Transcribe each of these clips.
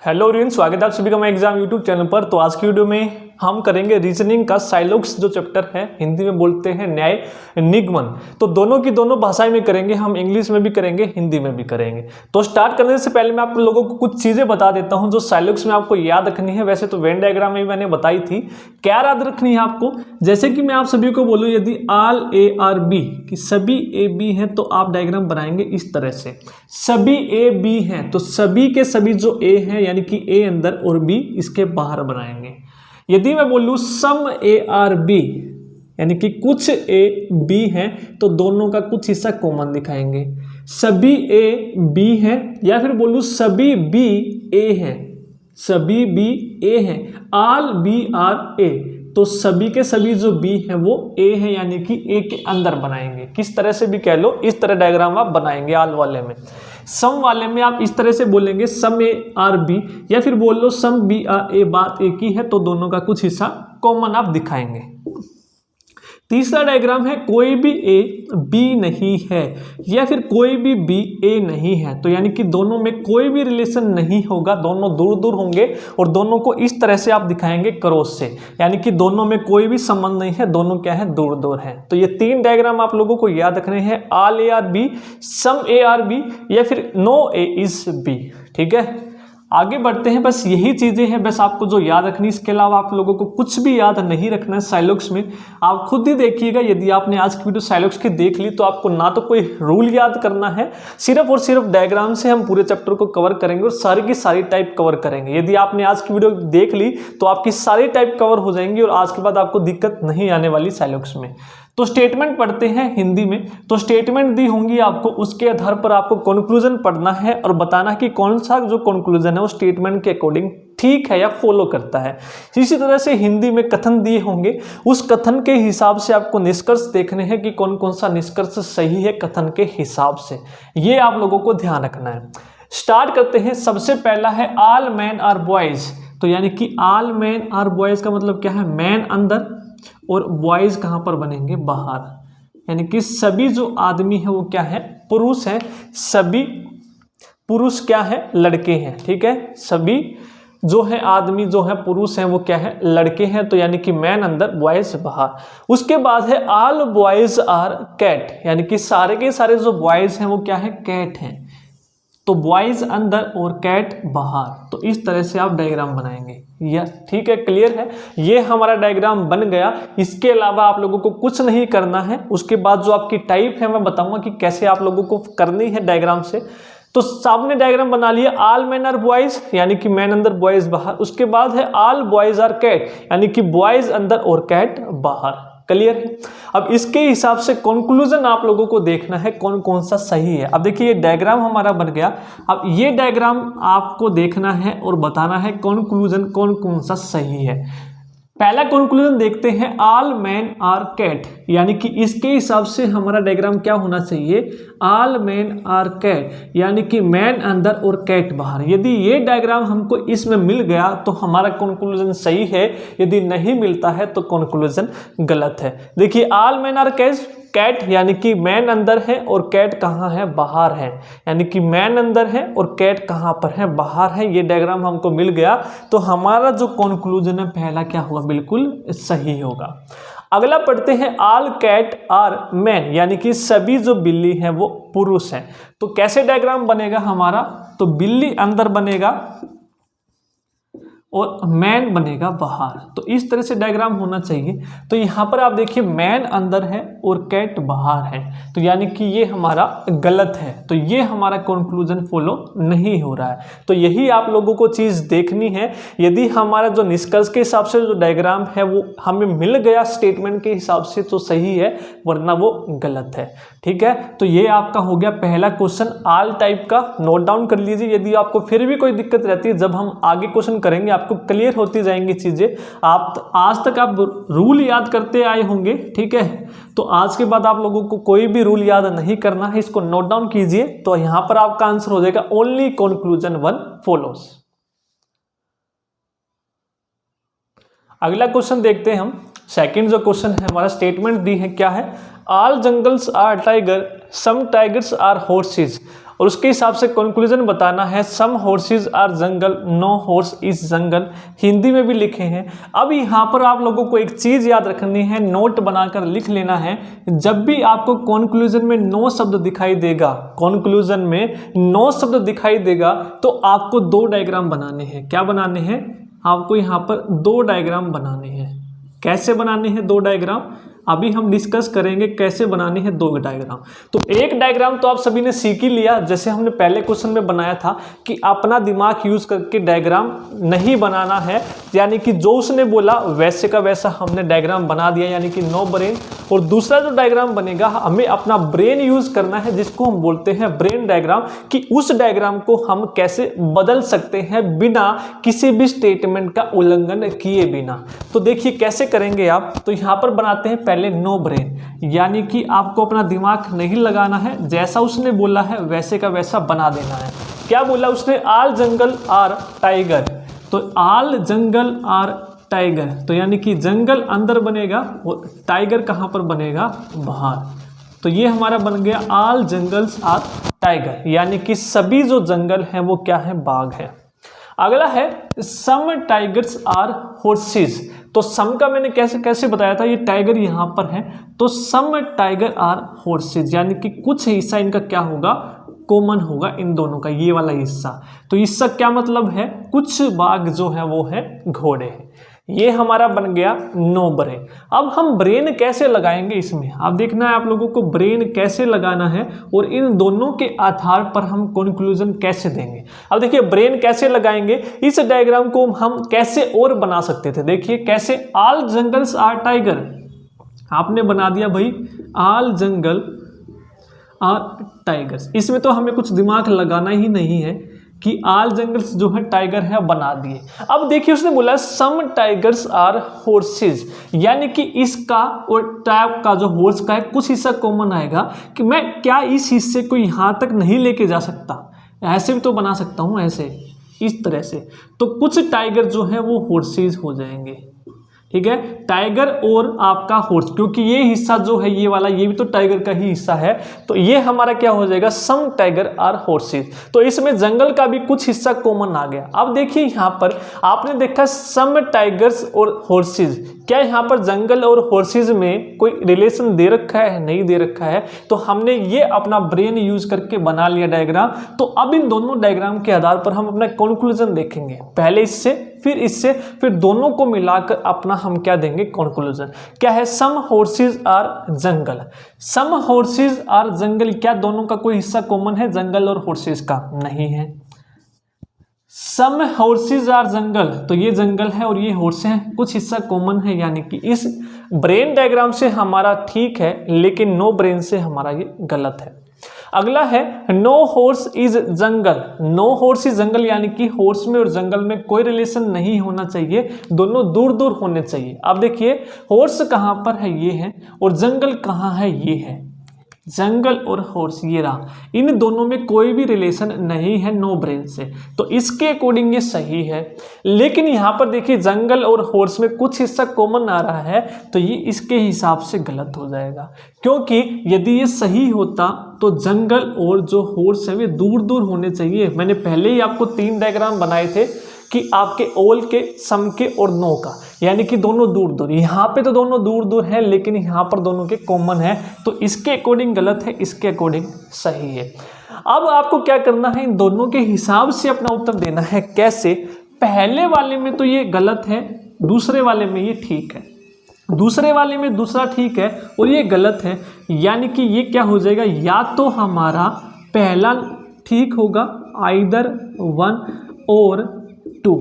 Hello everyone, स्वागत है आप सभी का मैं एग्जाम यूट्यूब चैनल पर। तो आज की वीडियो में हम करेंगे रीजनिंग का साइलोक्स जो चैप्टर है, हिंदी में बोलते हैं न्याय निगमन। तो दोनों की दोनों भाषाएं में करेंगे, हम इंग्लिश में भी करेंगे, हिंदी में भी करेंगे। तो स्टार्ट करने से पहले मैं आप लोगों को कुछ चीजें बता देता हूं जो साइलोक्स में आपको याद रखनी है। वैसे तो वेन डायग्राम में मैंने बताई थी, क्या याद रखनी है आपको। जैसे कि मैं आप सभी को बोलूँ, यदि ऑल ए आर बी कि सभी ए बी हैं तो आप डायग्राम बनाएंगे इस तरह से। सभी ए बी हैं तो सभी के सभी जो ए हैं यानी कि ए अंदर और बी इसके बाहर बनाएंगे। यदि मैं बोलूं सम ए आर बी यानी कि कुछ ए बी हैं तो दोनों का कुछ हिस्सा कॉमन दिखाएंगे। सभी ए बी हैं या फिर बोलूं सभी बी ए हैं, सभी बी ए हैं, ऑल बी आर ए तो सभी के सभी जो बी हैं वो ए है यानी कि ए के अंदर बनाएंगे। किस तरह से भी कह लो, इस तरह डायग्राम आप बनाएंगे। ऑल वाले में, सम वाले में आप इस तरह से बोलेंगे सम ए आर बी या फिर बोल लो सम बी आर ए, बात एक ही है तो दोनों का कुछ हिस्सा कॉमन आप दिखाएंगे। तीसरा डायग्राम है कोई भी ए बी नहीं है या फिर कोई भी बी ए नहीं है, तो यानी कि दोनों में कोई भी रिलेशन नहीं होगा, दोनों दूर दूर होंगे और दोनों को इस तरह से आप दिखाएंगे क्रॉस से, यानी कि दोनों में कोई भी संबंध नहीं है, दोनों क्या है, दूर दूर है। तो ये तीन डायग्राम आप लोगों को याद रखने हैं, all A are B, some A are B या फिर नो ए इज बी। ठीक है, आगे बढ़ते हैं। बस यही चीजें हैं बस आपको जो याद रखनी, इसके अलावा आप लोगों को कुछ भी याद नहीं रखना है साइलोक्स में। आप खुद ही देखिएगा, यदि आपने आज की वीडियो साइलोक्स की देख ली तो आपको ना तो कोई रूल याद करना है, सिर्फ और सिर्फ डायग्राम से हम पूरे चैप्टर को कवर करेंगे और सारी की सारी टाइप कवर करेंगे। यदि आपने आज की वीडियो देख ली तो आपकी सारी टाइप कवर हो जाएंगी और आज के बाद आपको दिक्कत नहीं आने वाली साइलोक्स में। तो स्टेटमेंट पढ़ते हैं हिंदी में। तो स्टेटमेंट दी होंगी आपको, उसके आधार पर आपको कंक्लूजन पढ़ना है और बताना है कि कौन सा जो कंक्लूजन है वो स्टेटमेंट के अकॉर्डिंग ठीक है या फॉलो करता है। इसी तरह से हिंदी में कथन दिए होंगे, उस कथन के हिसाब से आपको निष्कर्ष देखने हैं कि कौन कौन सा निष्कर्ष सही है कथन के हिसाब से, ये आप लोगों को ध्यान रखना है। स्टार्ट करते हैं। सबसे पहला है ऑल मैन आर बॉयज, तो यानी कि ऑल मैन आर बॉयज का मतलब क्या है, मैन अंदर और बॉयज कहां पर बनेंगे, बाहर, यानी कि सभी जो आदमी है वो क्या है, पुरुष है, सभी पुरुष क्या है, लड़के हैं। ठीक है, सभी जो है आदमी जो है पुरुष हैं वो क्या है, लड़के हैं, तो यानी कि मैन अंदर बॉयज बाहर। उसके बाद है ऑल बॉयज आर कैट, यानी कि सारे के सारे जो बॉयज हैं वो क्या है, कैट हैं, तो बॉयज अंदर और कैट बाहर। तो इस तरह से आप डायग्राम बनाएंगे। यह ठीक है, क्लियर है, ये हमारा डायग्राम बन गया। इसके अलावा आप लोगों को कुछ नहीं करना है। उसके बाद जो आपकी टाइप है मैं बताऊंगा कि कैसे आप लोगों को करनी है डायग्राम से। तो सामने डायग्राम बना लिया, ऑल मैन आर बॉयज यानी कि मैन अंदर बॉयज बाहर। उसके बाद है ऑल बॉयज आर कैट यानी कि बॉयज अंदर और कैट बाहर। क्लियर है। अब इसके हिसाब से कंक्लूजन आप लोगों को देखना है कौन कौन सा सही है। अब देखिए ये डायग्राम हमारा बन गया। अब ये डायग्राम आपको देखना है और बताना है कंक्लूजन कौन कौन सा सही है। पहला कंक्लूजन देखते हैं, ऑल मैन आर कैट, यानी कि इसके हिसाब से हमारा डायग्राम क्या होना चाहिए, ऑल मैन आर कैट यानी कि मैन अंदर और कैट बाहर। यदि ये डायग्राम हमको इसमें मिल गया तो हमारा कंक्लूजन सही है, यदि नहीं मिलता है तो कंक्लूजन गलत है। देखिए ऑल मैन आर कैट यानी कि मैन अंदर है और कैट कहाँ है, बाहर है, यानी कि मैन अंदर है और कैट कहाँ पर है, बाहर है। ये डायग्राम हमको मिल गया तो हमारा जो कंक्लूजन है पहला क्या होगा, बिल्कुल सही होगा। अगला पढ़ते हैं, ऑल कैट आर मैन यानी कि सभी जो बिल्ली हैं वो पुरुष हैं। तो कैसे डायग्राम बनेगा हमारा, तो बिल्ली अंदर बनेगा और मैन बनेगा बाहर। तो इस तरह से डायग्राम होना चाहिए। तो यहाँ पर आप देखिए मैन अंदर है और कैट बाहर है, तो यानी कि ये हमारा गलत है, तो ये हमारा कंक्लूजन फॉलो नहीं हो रहा है। तो यही आप लोगों को चीज़ देखनी है। यदि हमारा जो निष्कर्ष के हिसाब से जो डायग्राम है वो हमें मिल गया स्टेटमेंट के हिसाब से तो सही है, वरना वो गलत है। ठीक है, तो ये आपका हो गया पहला क्वेश्चन ऑल टाइप का। नोट डाउन कर लीजिए। यदि आपको फिर भी कोई दिक्कत रहती है, जब हम आगे क्वेश्चन करेंगे आपको क्लियर होती जाएंगी चीजें। आप आज तक आप रूल याद करते आए होंगे, ठीक है, तो आज के बाद आप लोगों को कोई भी रूल याद नहीं करना है, इसको नोट डाउन कीजिए। तो यहां पर आपका आंसर हो जाएगा ओनली कंक्लूजन वन फॉलोज। अगला क्वेश्चन देखते हैं हम। सेकंड जो क्वेश्चन है हमारा, स्टेटमेंट दी है क्या है, all jungles are tiger, some tigers are horses. और उसके हिसाब से कंक्लूजन बताना है some horses are jungle, no horse is jungle, Hindi में भी लिखे हैं। अब यहाँ पर आप लोगों को एक चीज़ याद रखनी है, नोट बनाकर लिख लेना है। जब भी आपको कंक्लूजन में नो शब्द दिखाई देगा, कंक्लूजन में नो शब्द दिखाई देगा, तो आपको 2 डायग्राम बनाने हैं। क्या बनाने हैं? आपको यहाँ पर 2 डायग्राम बनाने हैं। कैसे बनाने हैं 2 डायग्राम? अभी हम डिस्कस करेंगे कैसे बनानी है 2 डायग्राम। तो एक डायग्राम तो आप सभी ने सीख ही लिया, जैसे हमने पहले क्वेश्चन में बनाया था कि अपना दिमाग यूज करके डायग्राम नहीं बनाना है, यानी कि जो उसने बोला वैसे का वैसा हमने डायग्राम बना दिया, यानी कि नो ब्रेन। और दूसरा जो डायग्राम बनेगा हमें अपना ब्रेन यूज करना है, जिसको हम बोलते हैं ब्रेन डायग्राम, कि उस डायग्राम को हम कैसे बदल सकते हैं बिना किसी भी स्टेटमेंट का उल्लंघन किए बिना। तो देखिए कैसे करेंगे आप। तो यहाँ पर बनाते हैं पहले नो ब्रेन, यानी कि आपको अपना दिमाग नहीं लगाना है, जैसा उसने बोला है वैसे का वैसा बना देना है। क्या बोला उसने? ऑल जंगल आर टाइगर, तो ऑल जंगल आर टाइगर, तो यानी कि जंगल अंदर बनेगा और टाइगर कहाँ पर बनेगा? बाहर। तो ये हमारा बन गया ऑल जंगल्स आर टाइगर, यानी कि सभी जो जंगल हैं वो क्या है? बाघ है। अगला है सम टाइगर्स आर हॉर्सेस, तो सम का मैंने कैसे कैसे बताया था, ये टाइगर यहाँ पर है, तो सम टाइगर आर हॉर्सेस, यानी कि कुछ हिस्सा इनका क्या होगा? कॉमन होगा इन दोनों का, ये वाला हिस्सा। तो इसका क्या मतलब है? कुछ बाघ जो है वो है घोड़े हैं। ये हमारा बन गया नो ब्रेन। अब हम ब्रेन कैसे लगाएंगे इसमें, अब देखना है आप लोगों को ब्रेन कैसे लगाना है और इन दोनों के आधार पर हम कंक्लूजन कैसे देंगे। अब देखिए ब्रेन कैसे लगाएंगे, इस डायग्राम को हम कैसे और बना सकते थे। देखिए कैसे, ऑल जंगल्स आर टाइगर, आपने बना दिया भाई ऑल जंगल आर टाइगर्स। इसमें तो हमें कुछ दिमाग लगाना ही नहीं है कि ऑल जंगल्स जो है टाइगर है, बना दिए। अब देखिए उसने बोला सम टाइगर्स आर हॉर्सेस, यानी कि इसका और टाइप का जो हॉर्स का है कुछ हिस्सा कॉमन आएगा, कि मैं क्या इस हिस्से को यहाँ तक नहीं लेके जा सकता? ऐसे भी तो बना सकता हूँ, ऐसे इस तरह से। तो कुछ टाइगर जो है वो हॉर्सेस हो जाएंगे, ठीक है, टाइगर और आपका हॉर्स, क्योंकि ये हिस्सा जो है ये वाला, ये भी तो टाइगर का ही हिस्सा है, तो ये हमारा क्या हो जाएगा? सम टाइगर आर हॉर्सेस। तो इसमें जंगल का भी कुछ हिस्सा कॉमन आ गया। अब देखिए यहाँ पर आपने देखा सम टाइगर्स और हॉर्सेस, क्या यहाँ पर जंगल और हॉर्सेस में कोई रिलेशन दे रखा है? नहीं दे रखा है। तो हमने ये अपना ब्रेन यूज करके बना लिया डायग्राम। तो अब इन दोनों डायग्राम के आधार पर हम अपना कंक्लूजन देखेंगे, पहले इससे फिर इससे, फिर दोनों को मिलाकर अपना हम क्या देंगे? कंक्लूजन। क्या है? Some horses are jungle, some horses are jungle, क्या दोनों का कोई हिस्सा कॉमन है जंगल और हॉर्सेस का? नहीं है। सम हॉर्सेस आर जंगल, तो ये जंगल है और ये हॉर्स है, कुछ हिस्सा कॉमन है, यानी कि इस ब्रेन डायग्राम से हमारा ठीक है, लेकिन नो ब्रेन से हमारा ये गलत है। अगला है no horse is jungle, no horse is jungle, यानी कि हॉर्स में और जंगल में कोई रिलेशन नहीं होना चाहिए, दोनों दूर दूर होने चाहिए। अब देखिए हॉर्स कहाँ पर है? ये है, और जंगल कहाँ है? ये है। जंगल और हॉर्स ये रहा, इन दोनों में कोई भी रिलेशन नहीं है नो ब्रेन से, तो इसके अकॉर्डिंग ये सही है। लेकिन यहाँ पर देखिए जंगल और हॉर्स में कुछ हिस्सा कॉमन आ रहा है, तो ये इसके हिसाब से गलत हो जाएगा, क्योंकि यदि ये सही होता तो जंगल और जो हॉर्स है वे दूर दूर होने चाहिए। मैंने पहले ही आपको 3 डायग्राम बनाए थे कि आपके ऑल के, सम के और नो का, यानी कि दोनों दूर दूर। यहाँ पे तो दोनों दूर दूर है, लेकिन यहाँ पर दोनों के कॉमन है, तो इसके अकॉर्डिंग गलत है, इसके अकॉर्डिंग सही है। अब आपको क्या करना है? इन दोनों के हिसाब से अपना उत्तर देना है। कैसे? पहले वाले में तो ये गलत है, दूसरे वाले में ये ठीक है, दूसरे वाले में दूसरा ठीक है और ये गलत है, यानी कि ये क्या हो जाएगा? या तो हमारा पहला ठीक होगा, आइदर 1 और 2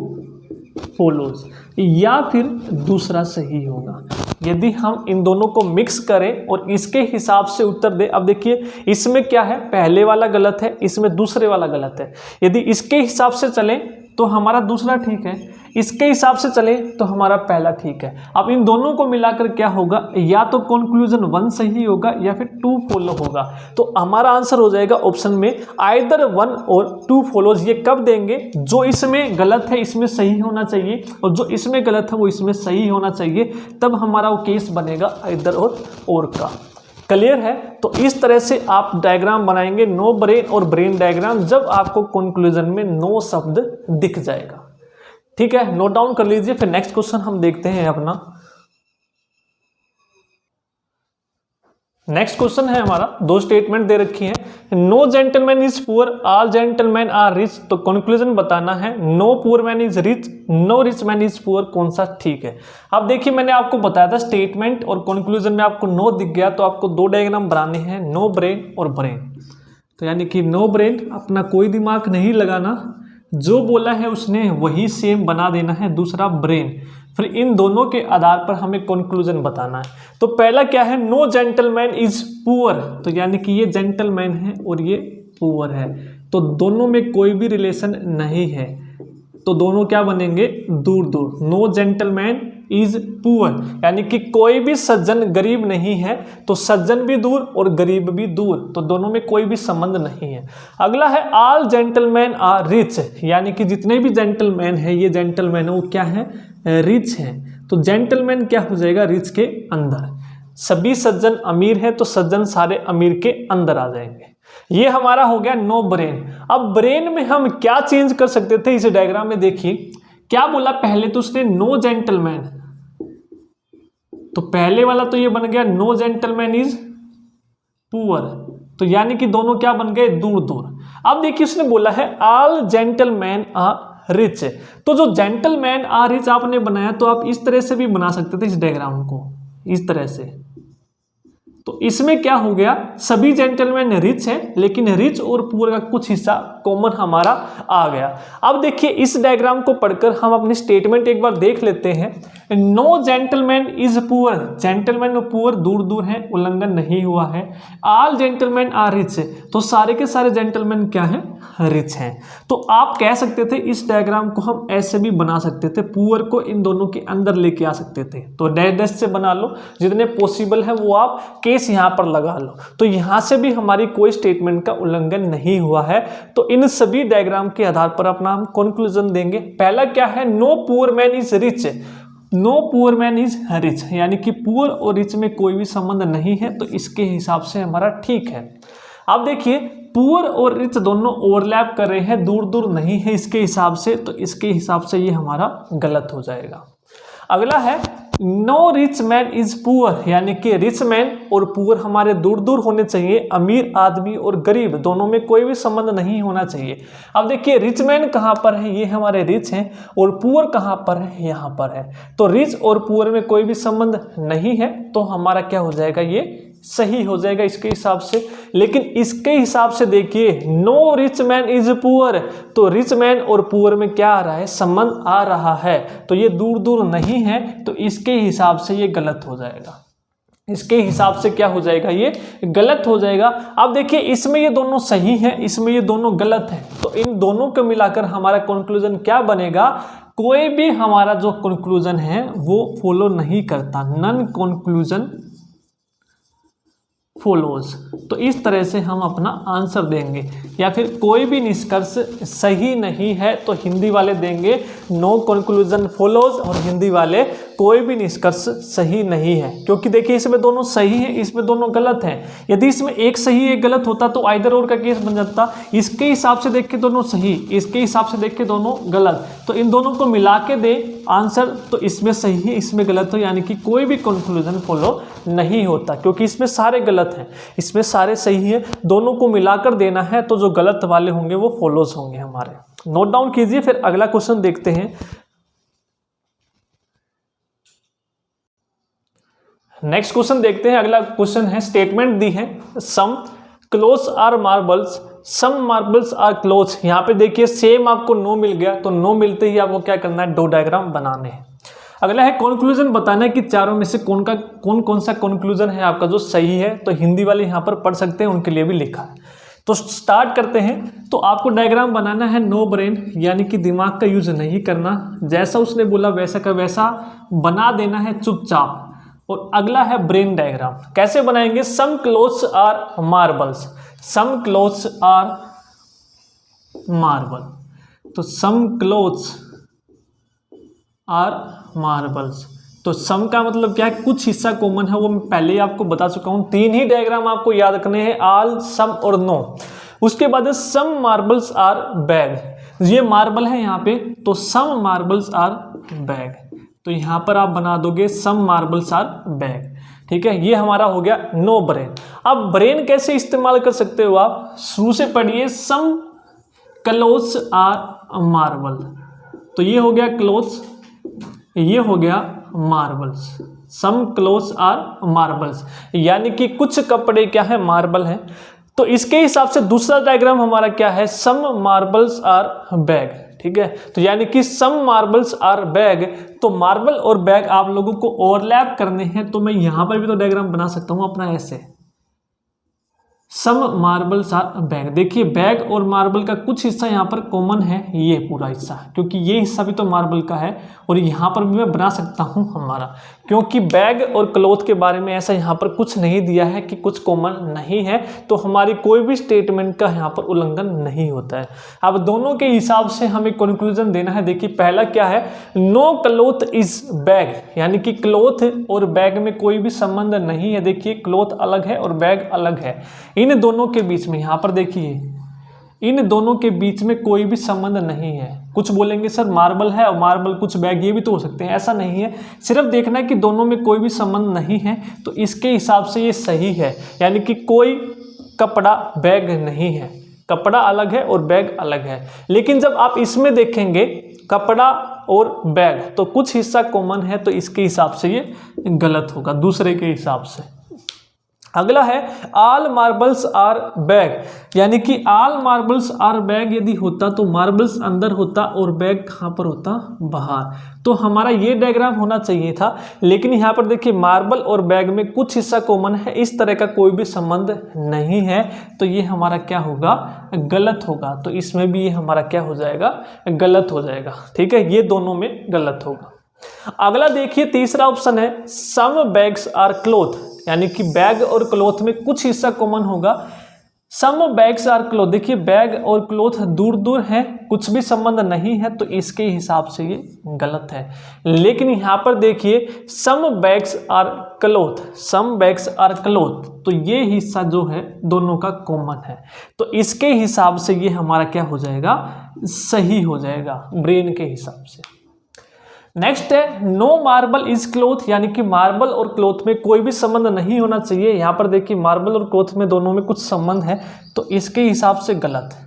फॉलोज, या फिर दूसरा सही होगा। यदि हम इन दोनों को मिक्स करें और इसके हिसाब से उत्तर दें, अब देखिए इसमें क्या है? पहले वाला गलत है, इसमें दूसरे वाला गलत है। यदि इसके हिसाब से चलें तो हमारा दूसरा ठीक है, इसके हिसाब से चले तो हमारा पहला ठीक है। अब इन दोनों को मिलाकर क्या होगा? या तो कंक्लूजन 1 सही होगा या फिर 2 फॉलो होगा। तो हमारा आंसर हो जाएगा ऑप्शन में आइदर 1 और 2 फॉलोज। ये कब देंगे? जो इसमें गलत है इसमें सही होना चाहिए, और जो इसमें गलत है वो इसमें सही होना चाहिए, तब हमारा वो केस बनेगा आइदर और का। क्लियर है? तो इस तरह से आप डायग्राम बनाएंगे, नो ब्रेन और ब्रेन डायग्राम, जब आपको कंक्लूजन में नो शब्द दिख जाएगा। ठीक है, नोट डाउन कर लीजिए। फिर नेक्स्ट क्वेश्चन हम देखते हैं अपना। नेक्स्ट क्वेश्चन है हमारा, दो स्टेटमेंट दे रखी है, no gentleman is poor, all gentleman are rich. तो कंक्लूजन बताना है, no poor man is rich, no rich man is poor, कौन सा ठीक है। अब देखिए मैंने आपको बताया था स्टेटमेंट और कंक्लूजन में आपको नो दिख गया तो आपको दो डायग्राम बनाने हैं, नो ब्रेन और ब्रेन। तो यानी कि नो ब्रेन, अपना कोई दिमाग नहीं लगाना, जो बोला है उसने वही सेम बना देना है। दूसरा ब्रेन, फिर इन दोनों के आधार पर हमें कंक्लूजन बताना है। तो पहला क्या है, नो जेंटलमैन इज पुअर, तो यानी कि ये जेंटलमैन है और ये पुअर है, तो दोनों में कोई भी रिलेशन नहीं है, तो दोनों क्या बनेंगे, दूर दूर। नो जेंटलमैन इज पुअर, यानी कि कोई भी सज्जन गरीब नहीं है, तो सज्जन भी दूर और गरीब भी दूर, तो दोनों में कोई भी संबंध नहीं है। अगला है ऑल जेंटलमैन आर रिच, यानी कि जितने भी जेंटलमैन है, ये जेंटलमैन है वो क्या है, रिच है, तो जेंटलमैन क्या हो जाएगा, रिच के अंदर। सभी सज्जन अमीर है तो सज्जन सारे अमीर के अंदर आ जाएंगे। ये हमारा हो गया नो ब्रेन। अब ब्रेन में हम क्या चेंज कर सकते थे, इस डायग्राम में देखिए क्या बोला, पहले तो उसने नो जेंटलमैन, तो पहले वाला तो ये बन गया नो जेंटलमैन इज पुअर, तो यानी कि दोनों क्या बन गए, दूर दूर। अब देखिए उसने बोला है ऑल जेंटलमैन आर रिच, तो जो जेंटलमैन आर रिच आपने बनाया, तो आप इस तरह से भी बना सकते थे इस डायग्राम को, इस तरह से। तो इसमें क्या हो गया, सभी जेंटलमैन रिच है, लेकिन रिच और पुअर का कुछ हिस्सा कॉमन हमारा आ गया। अब देखिए इस डायग्राम को पढ़कर हम अपनी स्टेटमेंट एक बार देख लेते हैं। No gentleman is poor, gentleman और पुअर दूर दूर हैं, उल्लंघन नहीं हुआ है। ऑल जेंटलमैन आर रिच, तो सारे के सारे जेंटलमैन क्या हैं, रिच हैं। तो आप कह सकते थे इस डायग्राम को हम ऐसे भी बना सकते थे, पुअर को इन दोनों के अंदर लेके आ सकते थे। तो डैश डैश से बना लो, जितने पॉसिबल है वो आप केस यहाँ पर लगा लो, तो यहाँ से भी हमारी कोई स्टेटमेंट का उल्लंघन नहीं हुआ है। तो इन सभी डायग्राम के आधार पर अपना हम कंक्लूजन देंगे। पहला क्या है, no poor man is rich, no poor man is rich, यानी कि पुअर और रिच में कोई भी संबंध नहीं है, तो इसके हिसाब से हमारा ठीक है। अब देखिए पुअर और रिच दोनों ओवरलैप कर रहे हैं, दूर दूर नहीं है इसके हिसाब से, तो इसके हिसाब से ये हमारा गलत हो जाएगा। अगला है no rich man is poor, यानी कि रिच मैन और पुअर हमारे दूर दूर होने चाहिए, अमीर आदमी और गरीब दोनों में कोई भी संबंध नहीं होना चाहिए। अब देखिए रिच मैन कहाँ पर है, ये हमारे रिच हैं, और पुअर कहाँ पर है, यहाँ पर है, तो रिच और पुअर में कोई भी संबंध नहीं है, तो हमारा क्या हो जाएगा, ये सही हो जाएगा इसके हिसाब से। लेकिन इसके हिसाब से देखिए no rich man is poor, तो रिच मैन और पुअर में क्या आ रहा है, संबंध आ रहा है, तो ये दूर दूर नहीं है, तो इसके हिसाब से ये गलत हो जाएगा। इसके हिसाब से क्या हो जाएगा, ये गलत हो जाएगा। अब देखिए इसमें ये दोनों सही हैं, इसमें ये दोनों गलत हैं, तो इन दोनों को मिलाकर हमारा कंक्लूजन क्या बनेगा, कोई भी हमारा जो कंक्लूजन है वो फॉलो नहीं करता, नन कंक्लूजन फॉलोज। तो इस तरह से हम अपना आंसर देंगे, या फिर कोई भी निष्कर्ष सही नहीं है तो हिंदी वाले देंगे नो कंक्लूजन फॉलोज, और हिंदी वाले कोई भी निष्कर्ष सही नहीं है, क्योंकि देखिए इसमें दोनों सही है, इसमें दोनों गलत हैं। यदि इसमें एक सही एक गलत होता तो आइदर और का केस बन जाता। इसके हिसाब से देख के दोनों सही, इसके हिसाब से देख के दोनों गलत, तो इन दोनों को मिला के दे आंसर, तो इसमें सही है इसमें गलत हो, यानी कि कोई भी कंक्लूजन फॉलो नहीं होता, क्योंकि इसमें सारे गलत हैं, इसमें सारे सही है, दोनों को मिलाकर देना है, तो जो गलत वाले होंगे वो फॉलोज होंगे हमारे। नोट डाउन कीजिए। फिर अगला क्वेश्चन देखते हैं। नेक्स्ट क्वेश्चन देखते हैं। अगला क्वेश्चन है, स्टेटमेंट दी है some clothes are marbles, some marbles are clothes. यहाँ पे देखिए सेम आपको नो मिल गया, तो नो मिलते ही आपको क्या करना है, दो डायग्राम बनाने हैं। अगला है कंक्लूजन बताना है कि चारों में से कौन कौन सा कंक्लूजन है आपका जो सही है, तो हिंदी वाले यहाँ पर पढ़ सकते हैं, उनके लिए भी लिखा है। तो स्टार्ट करते हैं। तो आपको डायग्राम बनाना है नो ब्रेन, यानी कि दिमाग का यूज नहीं करना, जैसा उसने बोला वैसा का वैसा बना देना है चुपचाप। और अगला है ब्रेन डायग्राम, कैसे बनाएंगे, some clothes are marbles, some clothes are marble, तो सम क्लोथ्स आर मार्बल्स, तो सम का मतलब क्या है, कुछ हिस्सा कॉमन है, वो मैं पहले ही आपको बता चुका हूँ। 3 ही डायग्राम आपको याद रखने हैं, ऑल, सम और नो। उसके बाद सम मार्बल्स आर बैग, ये मार्बल है यहाँ पे, तो सम मार्बल्स आर बैग, तो यहाँ पर आप बना दोगे सम मार्बल्स आर बैग। ठीक है, ये हमारा हो गया नो ब्रेन। अब ब्रेन कैसे इस्तेमाल कर सकते हो आप, शुरू से पढ़िए, सम क्लोथ्स आर मार्बल, तो ये हो गया क्लोथ्स, ये हो गया marbles, some clothes are marbles, यानी कि कुछ कपड़े क्या है, मार्बल है। तो इसके हिसाब से दूसरा डायग्राम हमारा क्या है, सम मार्बल्स आर बैग। ठीक है, तो यानी कि सम मार्बल्स आर बैग, तो मार्बल और बैग आप लोगों को ओवरलैप करने हैं, तो मैं यहां पर भी तो डायग्राम बना सकता हूं अपना ऐसे, सम मार्बल्स आर बैग। देखिए बैग और मार्बल का कुछ हिस्सा यहाँ पर कॉमन है, ये पूरा हिस्सा, क्योंकि ये हिस्सा भी तो मार्बल का है, और यहाँ पर भी मैं बना सकता हूँ हमारा, क्योंकि बैग और क्लॉथ के बारे में ऐसा यहाँ पर कुछ नहीं दिया है कि कुछ कॉमन नहीं है, तो हमारी कोई भी स्टेटमेंट का यहाँ पर उल्लंघन नहीं होता है। अब दोनों के हिसाब से हमें कंक्लूजन देना है। देखिए पहला क्या है, नो क्लॉथ इज बैग, यानी कि क्लॉथ और बैग में कोई भी संबंध नहीं है। देखिए क्लॉथ अलग है और बैग अलग है, इन दोनों के बीच में, यहाँ पर देखिए इन दोनों के बीच में कोई भी संबंध नहीं है। कुछ बोलेंगे सर मार्बल है और मार्बल कुछ बैग, ये भी तो हो सकते हैं, ऐसा नहीं है, सिर्फ देखना है कि दोनों में कोई भी संबंध नहीं है, तो इसके हिसाब से ये सही है, यानी कि कोई कपड़ा बैग नहीं है, कपड़ा अलग है और बैग अलग है। लेकिन जब आप इसमें देखेंगे कपड़ा और बैग, तो कुछ हिस्सा कॉमन है, तो इसके हिसाब से ये गलत होगा दूसरे के हिसाब से। अगला है ऑल मार्बल्स आर बैग, यानी कि ऑल मार्बल्स आर बैग यदि होता तो मार्बल्स अंदर होता और बैग कहाँ पर होता, बाहर, तो हमारा ये डायग्राम होना चाहिए था। लेकिन यहाँ पर देखिए मार्बल और बैग में कुछ हिस्सा कॉमन है, इस तरह का कोई भी संबंध नहीं है, तो ये हमारा क्या होगा, गलत होगा। तो इसमें भी ये हमारा क्या हो जाएगा, गलत हो जाएगा। ठीक है, ये दोनों में गलत होगा। अगला देखिए तीसरा ऑप्शन है सम बैग्स आर क्लोथ, यानी कि बैग और क्लोथ में कुछ हिस्सा कॉमन होगा। सम बैग्स आर क्लोथ, देखिए बैग और क्लोथ दूर दूर है, कुछ भी संबंध नहीं है, तो इसके हिसाब से ये गलत है। लेकिन यहाँ पर देखिए some bags are cloth, some bags are cloth, तो ये हिस्सा जो है दोनों का कॉमन है, तो इसके हिसाब से ये हमारा क्या हो जाएगा, सही हो जाएगा ब्रेन के हिसाब से। नेक्स्ट है नो मार्बल इज क्लोथ, यानी कि मार्बल और क्लोथ में कोई भी संबंध नहीं होना चाहिए। यहाँ पर देखिए मार्बल और क्लोथ में दोनों में कुछ संबंध है, तो इसके हिसाब से गलत है।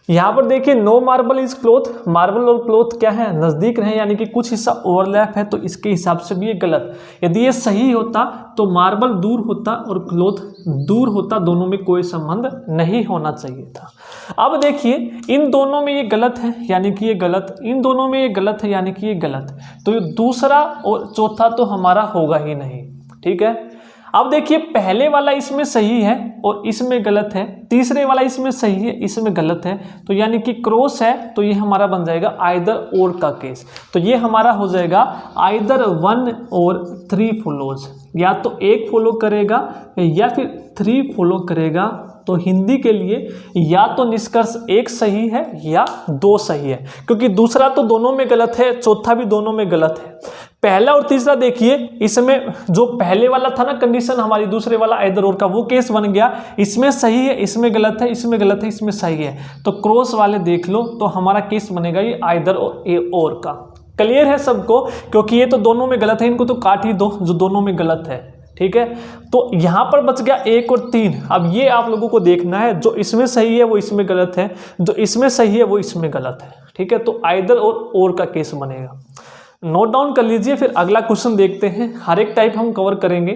यहाँ पर देखिए no marble is cloth, marble और क्लोथ क्या है, नज़दीक रहे, यानी कि कुछ हिस्सा ओवरलैप है, तो इसके हिसाब से भी ये गलत। यदि ये सही होता तो मार्बल दूर होता और क्लोथ दूर होता, दोनों में कोई संबंध नहीं होना चाहिए था। अब देखिए इन दोनों में ये गलत है, यानी कि ये गलत, इन दोनों में ये गलत है, यानी कि ये गलत, तो ये दूसरा और चौथा तो हमारा होगा ही नहीं। ठीक है, अब देखिए पहले वाला इसमें सही है और इसमें गलत है, तीसरे वाला इसमें सही है, इसमें गलत है, तो यानी कि क्रॉस है, तो ये हमारा बन जाएगा आइदर और का केस। तो ये हमारा हो जाएगा आइदर 1 और 3 फॉलोज, या तो 1 फॉलो करेगा या फिर 3 फॉलो करेगा। तो हिंदी के लिए या तो निष्कर्ष 1 सही है या 2 सही है, क्योंकि दूसरा तो दोनों में गलत है, चौथा भी दोनों में गलत है। पहला और तीसरा देखिए, इसमें जो पहले वाला था ना कंडीशन हमारी, दूसरे वाला आइदर और का, वो केस बन गया, इसमें सही है, इसमें गलत है, इसमें गलत है, इसमें सही है, तो क्रॉस वाले देख लो, तो हमारा केस बनेगा ये आइदर और का। क्लियर है सबको, क्योंकि ये तो दोनों में गलत है, इनको तो काट ही दो जो दोनों में गलत है। ठीक है, तो यहाँ पर बच गया 1 और 3। अब ये आप लोगों को देखना है, जो इसमें सही है वो इसमें गलत है, जो इसमें सही है वो इसमें गलत है। ठीक है, तो आइदर और का केस बनेगा। नोट डाउन कर लीजिए, फिर अगला क्वेश्चन देखते हैं, हर एक टाइप हम कवर करेंगे।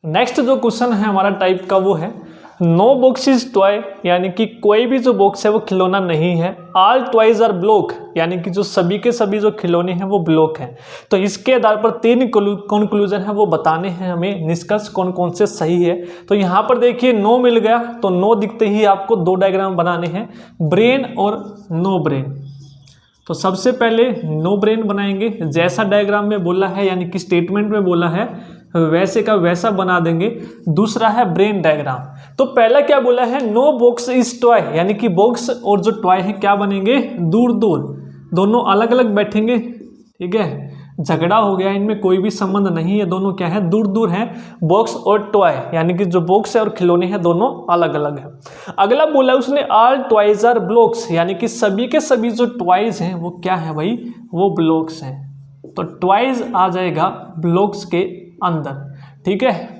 नेक्स्ट जो क्वेश्चन है हमारा टाइप का वो है नो बॉक्स इज टॉय, यानी कि कोई भी जो बॉक्स है वो खिलौना नहीं है। ऑल टॉयज आर ब्लॉक, यानी कि जो सभी के सभी जो खिलौने हैं वो ब्लॉक हैं। तो इसके आधार पर 3 कंक्लूजन है वो बताने हैं हमें, निष्कर्ष कौन कौन से सही है। तो यहाँ पर देखिए नो मिल गया, तो नो दिखते ही आपको 2 डायग्राम बनाने हैं, ब्रेन और नो ब्रेन। तो सबसे पहले नो ब्रेन बनाएंगे, जैसा डायग्राम में बोला है, यानी कि स्टेटमेंट में बोला है वैसे का वैसा बना देंगे। दूसरा है ब्रेन डायग्राम। तो पहला क्या बोला है, नो बॉक्स इज टॉय, यानी कि बॉक्स और जो टॉय है क्या बनेंगे, दूर दूर, दोनों अलग अलग बैठेंगे। ठीक है, झगड़ा हो गया, इनमें कोई भी संबंध नहीं है, दोनों क्या है, दूर दूर हैं। बॉक्स और टॉय, यानी कि जो बॉक्स है और खिलौने हैं दोनों अलग अलग हैं। अगला बोला उसने ऑल टॉयज आर ब्लॉक्स, यानी कि सभी के सभी जो टॉयज हैं वो क्या है भाई, वो ब्लॉक्स हैं। तो टॉयज आ जाएगा ब्लॉक्स के अंदर, ठीक है।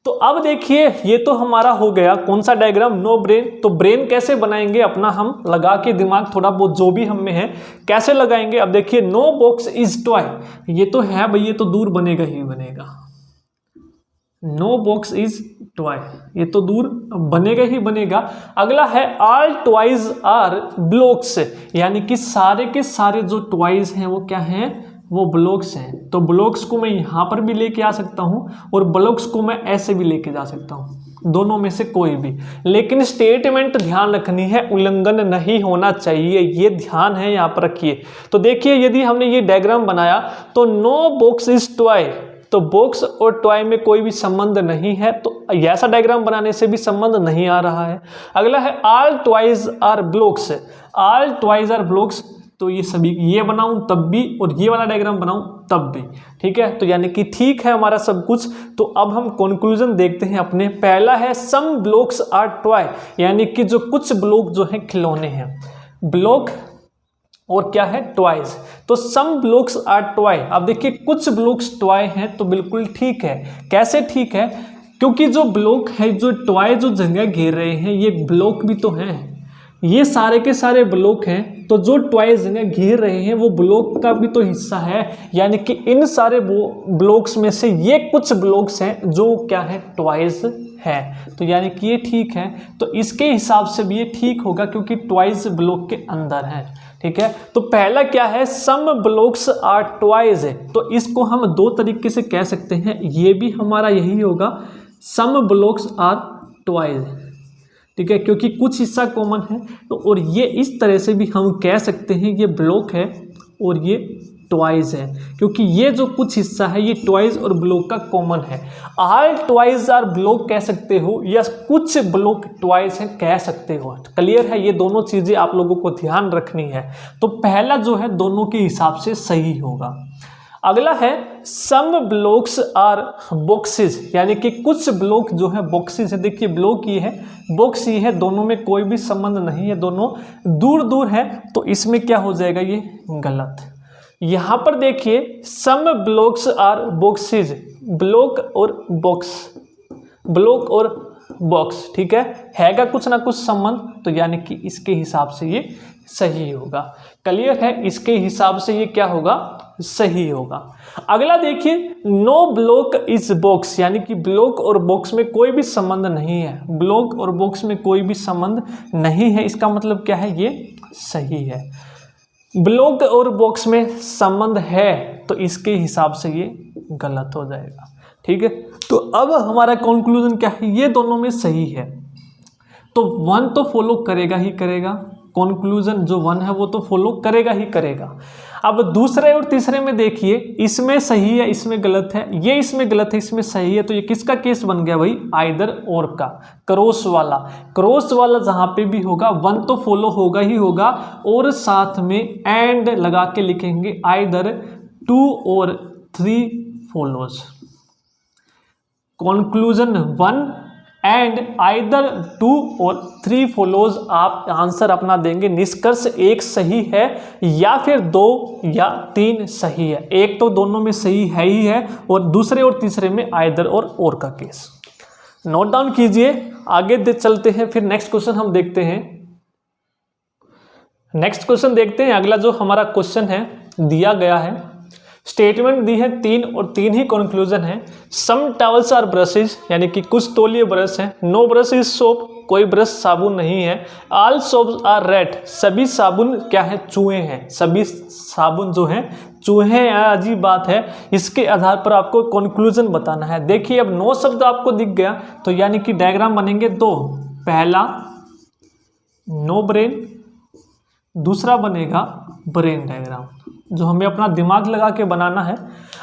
तो अब देखिए ये तो हमारा हो गया कौन सा डायग्राम, नो ब्रेन। तो ब्रेन कैसे बनाएंगे अपना, हम लगा के दिमाग थोड़ा बहुत जो भी हम में है कैसे लगाएंगे। अब देखिए नो बॉक्स इज टॉय, ये तो है भाई, ये तो दूर बनेगा ही बनेगा। नो बॉक्स इज टॉय, ये तो दूर बनेगा ही बनेगा। अगला है ऑल टॉयज आर ब्लॉक्स, यानी कि सारे के सारे जो टॉयज हैं वो क्या हैं, वो ब्लॉक्स हैं। तो ब्लॉक्स को मैं यहाँ पर भी लेके आ सकता हूँ और ब्लॉक्स को मैं ऐसे भी लेके जा सकता हूँ, दोनों में से कोई भी। लेकिन स्टेटमेंट ध्यान रखनी है, उल्लंघन नहीं होना चाहिए, ये ध्यान है, यहाँ पर रखिए। तो देखिए यदि हमने ये डायग्राम बनाया तो नो बॉक्स इज टॉय, तो बॉक्स और टॉय में कोई भी संबंध नहीं है, तो ऐसा डायग्राम बनाने से भी संबंध नहीं आ रहा है। अगला है all toys are blocks, all toys are blocks, तो ये सभी ये बनाऊं तब भी और ये वाला डायग्राम बनाऊं तब भी, ठीक है। तो यानी कि ठीक है हमारा सब कुछ। तो अब हम कंक्लूजन देखते हैं अपने। पहला है सम ब्लॉक्स आर टॉय, यानी कि जो कुछ ब्लॉक जो है खिलौने हैं, ब्लॉक और क्या है, टॉयज। तो सम ब्लॉक्स आर टॉय, अब देखिए कुछ ब्लॉक्स टॉय हैं, तो बिल्कुल ठीक है। कैसे ठीक है, क्योंकि जो ब्लॉक है, जो टॉय जो जगह घेर रहे हैं, ये ब्लॉक भी तो हैं, ये सारे के सारे ब्लॉक हैं। तो जो टॉयज जगह घेर रहे हैं वो ब्लॉक का भी तो हिस्सा है, यानी कि इन सारे ब्लॉक्स में से ये कुछ ब्लॉक्स हैं जो क्या है, टॉयज है। तो यानी कि ये ठीक है। तो इसके हिसाब से भी ये ठीक होगा क्योंकि टॉयज ब्लॉक के अंदर है, ठीक है। तो पहला क्या है, सम ब्लॉक्स आर टॉयज है, तो इसको हम दो तरीके से कह सकते हैं। ये भी हमारा यही होगा, सम ब्लॉक्स आर टॉयज, ठीक है, क्योंकि कुछ हिस्सा कॉमन है। तो और ये इस तरह से भी हम कह सकते हैं, ये ब्लॉक है और ये टॉयज है, क्योंकि ये जो कुछ हिस्सा है ये टॉयज और ब्लॉक का कॉमन है। ऑल टॉयज आर ब्लॉक कह सकते हो या कुछ ब्लॉक टॉयज हैं कह सकते हो। क्लियर है, ये दोनों चीजें आप लोगों को ध्यान रखनी है। तो पहला जो है दोनों के हिसाब से सही होगा। अगला है सम ब्लॉक्स आर बॉक्सेस, यानी कि कुछ ब्लॉक जो है बॉक्सेस है। देखिए ब्लॉक ये है, बॉक्स ये है, दोनों में कोई भी संबंध नहीं है, दोनों दूर दूर है। तो इसमें क्या हो जाएगा, ये गलत। यहाँ पर देखिए सम ब्लॉक्स आर बॉक्सेस, ब्लॉक और बॉक्स, ब्लॉक और बॉक्स, ठीक हैगा कुछ ना कुछ संबंध, तो यानी कि इसके हिसाब से ये सही होगा। क्लियर है, इसके हिसाब से ये क्या होगा, सही होगा। अगला देखिए नो ब्लॉक इज बॉक्स, यानी कि ब्लॉक और बॉक्स में कोई भी संबंध नहीं है, ब्लॉक और बॉक्स में कोई भी संबंध नहीं है, इसका मतलब क्या है, ये सही है। ब्लॉक और बॉक्स में संबंध है, तो इसके हिसाब से ये गलत हो जाएगा, ठीक है। तो अब हमारा कंक्लूजन क्या है, ये दोनों में सही है, तो वन तो फॉलो करेगा ही करेगा, कंक्लूजन जो वन है वो तो फॉलो करेगा ही करेगा। अब दूसरे और तीसरे में देखिए, इसमें सही है, इसमें गलत है, ये इसमें गलत है, इसमें सही है। तो ये किसका केस बन गया भाई, आइदर और का, क्रॉस वाला। क्रॉस वाला जहां पे भी होगा वन तो फॉलो होगा ही होगा, और साथ में एंड लगा के लिखेंगे, आइदर 2 और 3 फॉलोज। कंक्लूजन 1 एंड आइदर 2 और 3 फॉलोज, आप आंसर अपना देंगे। निष्कर्ष एक सही है या फिर 2 या 3 सही है, एक तो दोनों में सही है ही है, और दूसरे और तीसरे में आइदर और का केस। नोट डाउन कीजिए, आगे चलते हैं। फिर नेक्स्ट क्वेश्चन हम देखते हैं। नेक्स्ट क्वेश्चन देखते हैं। अगला जो हमारा क्वेश्चन है दिया गया है, स्टेटमेंट दी है 3 और 3 ही कंक्लूजन है। सम टॉवल्स आर ब्रशेज, यानी कि कुछ तौलिए ब्रश हैं। नो ब्रश इज सोप, कोई ब्रश साबुन नहीं है। ऑल सोप्स आर रैट, सभी साबुन क्या है, चूहे हैं। सभी साबुन जो हैं चूहे हैं। अजीब बात है, इसके आधार पर आपको कंक्लूजन बताना है। देखिए अब 9 शब्द आपको दिख गया, तो यानी कि डायग्राम बनेंगे 2। पहला नो ब्रेन, दूसरा बनेगा ब्रेन डायग्राम। जो हमें अपना दिमाग लगा के बनाना है।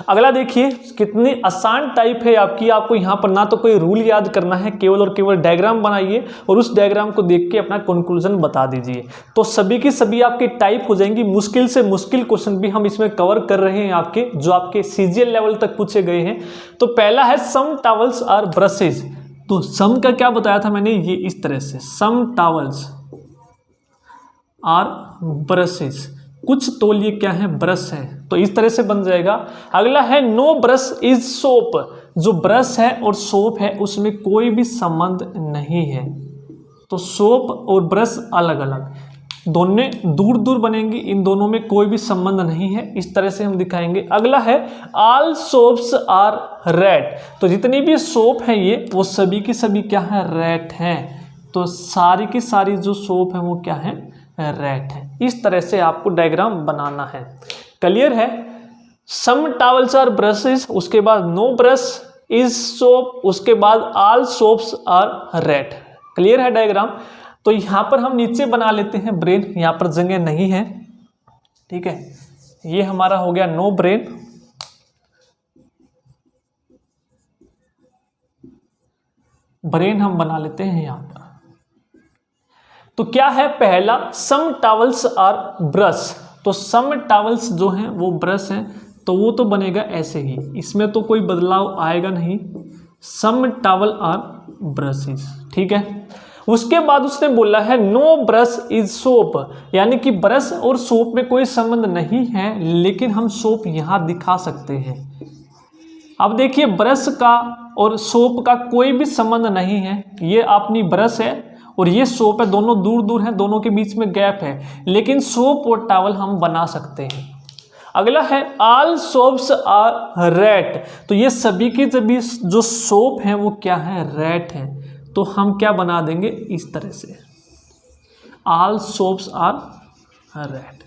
अगला देखिए कितनी आसान टाइप है आपकी, आपको यहाँ पर ना तो कोई रूल याद करना है, केवल और केवल डायग्राम बनाइए और उस डायग्राम को देख के अपना कंक्लूजन बता दीजिए, तो सभी की सभी आपकी टाइप हो जाएंगी। मुश्किल से मुश्किल क्वेश्चन भी हम इसमें कवर कर रहे हैं आपके, जो आपके सीजीएल लेवल तक पूछे गए हैं। तो पहला है सम टॉवल्स आर ब्रशेज। तो सम का क्या बताया था मैंने, ये इस तरह से सम टॉवल्स आर ब्रशेज, कुछ तौल ये क्या है, ब्रश है, तो इस तरह से बन जाएगा। अगला है नो ब्रश इज सोप। जो ब्रश है और सोप है उसमें कोई भी संबंध नहीं है, तो सोप और ब्रश अलग अलग, दोनों दूर दूर बनेंगी, इन दोनों में कोई भी संबंध नहीं है, इस तरह से हम दिखाएंगे। अगला है ऑल सोप्स आर रेड। तो जितनी भी सोप है ये वो सभी की सभी क्या है, रेड हैं, तो सारी की सारी जो सोप है वो क्या है, रेड है। इस तरह से आपको डायग्राम बनाना है। क्लियर है। सम टॉवल्स आर ब्रशेस, उसके बाद नो ब्रश इज सोप, उसके बाद all soaps are red. Clear है डायग्राम। तो यहाँ पर हम नीचे बना लेते हैं ब्रेन, यहाँ पर जगह नहीं है, ठीक है। ये हमारा हो गया नो ब्रेन। ब्रेन हम बना लेते हैं यहाँ पर। तो क्या है पहला, सम टॉवल्स आर ब्रश। तो सम टॉवल्स जो हैं वो ब्रश हैं, तो वो तो बनेगा ऐसे ही, इसमें तो कोई बदलाव आएगा नहीं, सम टॉवल आर ब्रशेस, ठीक है। उसके बाद उसने बोला है नो ब्रश इज सोप, यानी कि ब्रश और सोप में कोई संबंध नहीं है, लेकिन हम सोप यहाँ दिखा सकते हैं। अब देखिए ब्रश का और सोप का कोई भी संबंध नहीं है, ये अपनी ब्रश है और ये सोप है, दोनों दूर दूर हैं, दोनों के बीच में गैप है, लेकिन सोप और टॉवल हम बना सकते हैं। अगला है ऑल सोप्स आर रेड। तो ये सभी की सभी जो सोप हैं वो क्या है, रेड हैं, तो हम क्या बना देंगे इस तरह से, all soaps are red.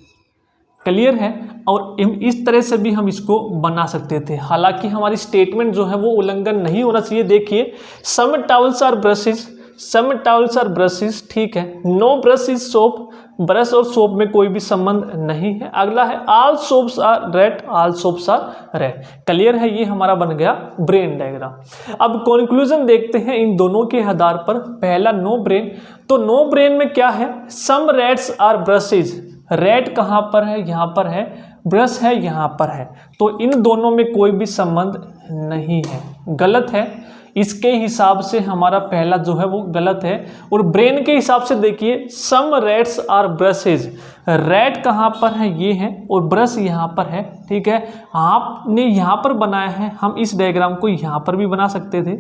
Clear है। और इस तरह से भी हम इसको बना सकते थे, हालांकि हमारी स्टेटमेंट जो है वो उल्लंघन नहीं होना चाहिए। देखिए some towels are brushes, some towels are brushes, ठीक है। No brush is soap, brush और सोप में कोई भी संबंध नहीं है। अगला है all soaps are red, all soaps are red. Clear है। ये हमारा बन गया ब्रेन डायग्राम। अब कंक्लूजन देखते हैं इन दोनों के आधार पर। पहला नो ब्रेन, तो नो ब्रेन में क्या है, सम रेड्स आर ब्रशेज। रेड कहाँ पर है, यहाँ पर है, ब्रश है यहाँ पर है, तो इन दोनों में कोई भी संबंध नहीं है, गलत है। इसके हिसाब से हमारा पहला जो है वो गलत है। और ब्रेन के हिसाब से देखिए सम रेड्स आर ब्रशेज, रेड कहाँ पर है, ये है, और ब्रश यहाँ पर है, ठीक है। आपने यहाँ पर बनाया है, हम इस डायग्राम को यहाँ पर भी बना सकते थे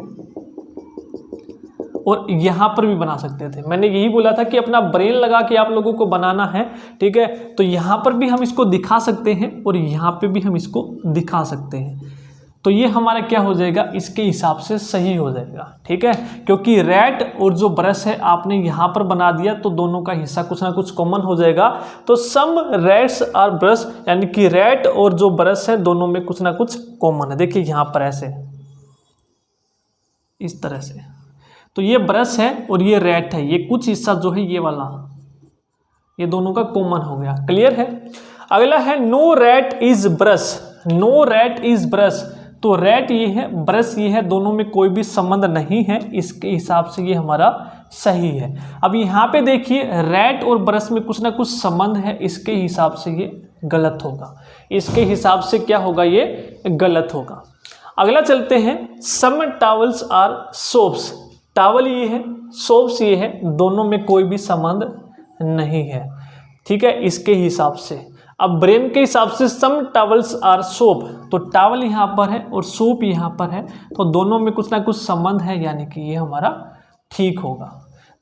और यहाँ पर भी बना सकते थे। मैंने यही बोला था कि अपना ब्रेन लगा के आप लोगों को बनाना है, ठीक है। तो यहाँ पर भी हम इसको दिखा सकते हैं और यहाँ पे भी हम इसको दिखा सकते हैं, तो ये हमारा क्या हो जाएगा, इसके हिसाब से सही हो जाएगा, ठीक है। क्योंकि रेड और जो ब्रश है आपने यहाँ पर बना दिया, तो दोनों का हिस्सा कुछ ना कुछ कॉमन हो जाएगा। तो सम रेड्स आर ब्रश, यानी कि रेड और जो ब्रश है दोनों में कुछ ना कुछ कॉमन है। देखिए यहाँ पर ऐसे इस तरह से, तो ये ब्रश है और ये रेड है, ये कुछ हिस्सा जो है ये वाला, ये दोनों का कॉमन हो गया। क्लियर है। अगला है no red is brush, no red is brush. तो रेड ये है, ब्रश ये है, दोनों में कोई भी संबंध नहीं है, इसके हिसाब से ये हमारा सही है। अब यहाँ पे देखिए रेड और ब्रश में कुछ ना कुछ संबंध है, इसके हिसाब से ये गलत होगा, इसके हिसाब से क्या होगा, ये गलत होगा। अगला चलते हैं, सम टॉवल्स आर सोप्स। टॉवल ये है, सोप्स ये है, दोनों में कोई भी संबंध नहीं है, ठीक है, इसके हिसाब से। अब ब्रेन के हिसाब से सम टॉवल्स आर सोप, तो टॉवल यहाँ पर है और सोप यहाँ पर है, तो दोनों में कुछ ना कुछ संबंध है, यानी कि ये हमारा ठीक होगा,